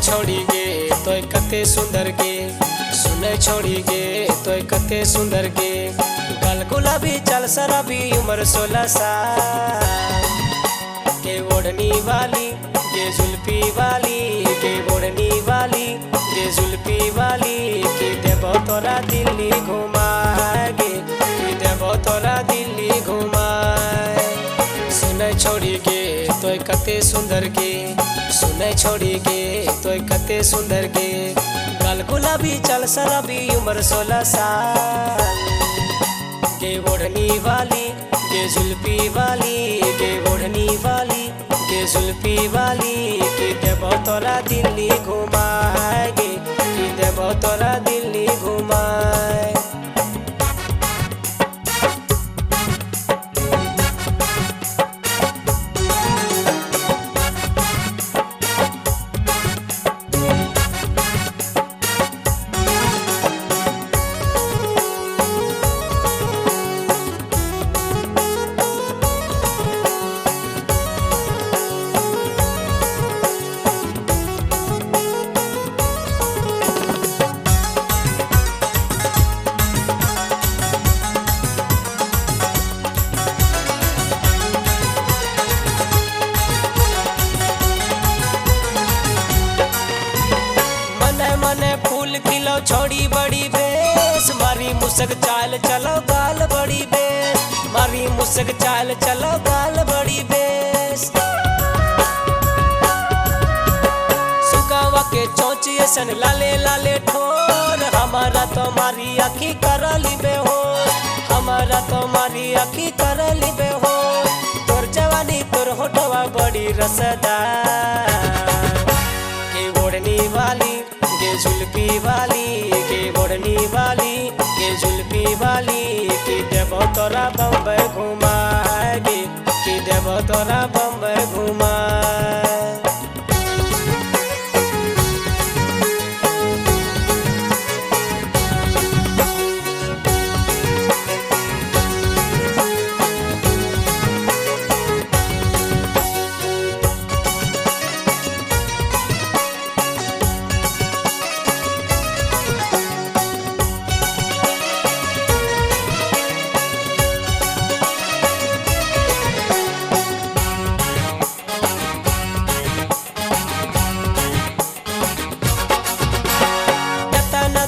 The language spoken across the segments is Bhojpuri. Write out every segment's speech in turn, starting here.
छोड़ी गे तोय कते सुंदर गे, सुने छोड़ी गे तोय कते सुंदर गे। गल गुलाबी चल शराबी उम्र 16 साल के ओढ़नी वाली गे जुल्फी वाली के ओढ़नी वाली गे जुल्फी वाली की देबो तोरा दिल्ली घुमागे, की देबो तोरा दिल्ली घुमाए। सुने छोड़ी गे तोय कते सुंदर गे, सुने छोड़ी गे तोय कते सुंदर गे। गल गुलाबी चल शराबी उम्र 16 साल के ओढ़नी वाली के जुल्फी वाली के ओढ़नी वाली के जुल्फी वाली की देबो तोरा दिल्ली घुमाएगे, की देबो तोरा दिल्ली घुमाए। मने फूल खिलो छोड़ी बड़ी बेस, मारी मुसक चाल चलो गाल बड़ी बेस, मारी मुसक चाल चलो गाल बड़ी बेस। सुगावा के चोंची सन लाले लाले ठोर, हमारा तो मारी आखी करली बेहोश, हमारा तो मारी आखी करली बेहोश। तोर जवानी तोर होठवा बड़ी रसदार के ओढ़नी वाली के जुल्फी वाली के ओढ़नी वाली के जुल्फी वाली की देबो तोरा बम्बई घुमाएगी, की देबो तोरा बम्बई घुमाए।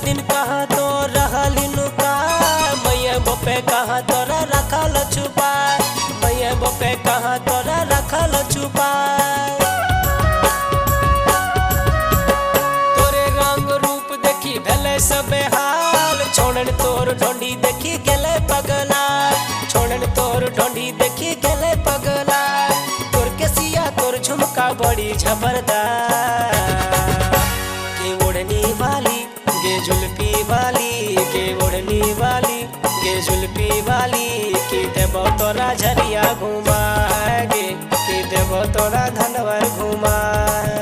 दिन कहाँ तो रहली नुका, मैया बोपे कहाँ तोरा रखल छुपा, मैया बोपे कहाँ तोरा रखल छुपा। तोरे रंग रूप देखी भेले सबे हाल, छोड़न तोर ढोंडी देखी गेले पगला, छोड़न तोर ढोंडी देखी गेले पगला। तोर केसिया तोर झुमका बड़ी जबरदस्त के ओढ़नी वाली के जुल्फी वाली के ओढ़नी वाली के जुल्फी वाली की देबो तोरा झरिया घुमाएगे, की देबो तोरा धनवर घुमाए।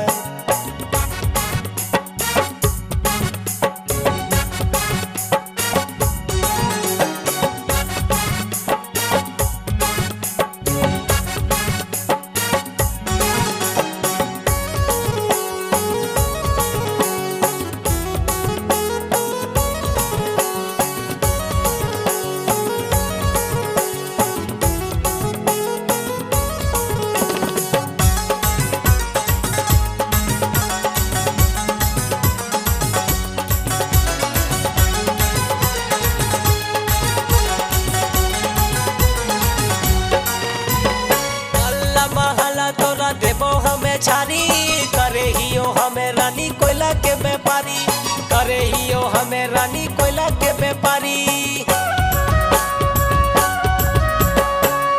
तोरा देबो हमें छारी, करे हियो हमें रानी कोयला के व्यापारी, करे हियो हमें रानी कोयला के व्यापारी।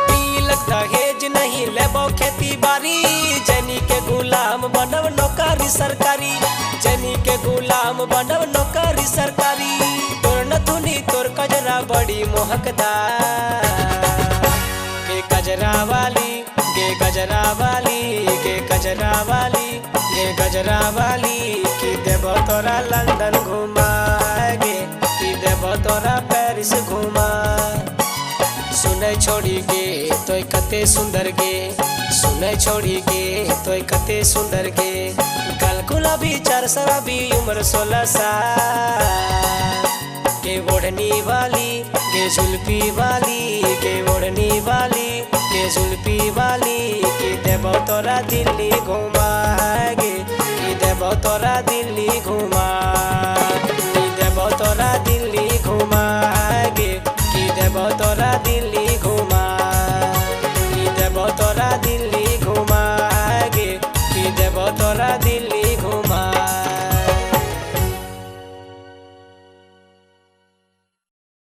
तिलक दहेज नहीं लेबो खेती बाड़ी, जनी के गुलाम बनब नौकरी सरकारी, जनी के गुलाम बनब नौकरी सरकारी। तोर नथुनी तोर कजरा बड़ी मोहकदार के कजरा वाली के गजरा वाली के गजरा वाली के गजरा वाली की देबो तोरा लंदन घुमाएगे, की देबो तोरा पेरिस घुमा। सुने छोड़ी के तोय कते सुंदर गे सुनै छोड़ी के तोय कते सुंदर गे गाल गुलाबी चार शराबी उम्र 16 साल के ओढ़नी वाली के जुल्फी वाली के ओढ़नी वाली के जुल्फी वाली की देबो तोरा दिल्ली घुमा गे की देबो तोरा दिल्ली घुमा की देबो तोरा दिल्ली घुमा गे की देबो तोरा दिल्ली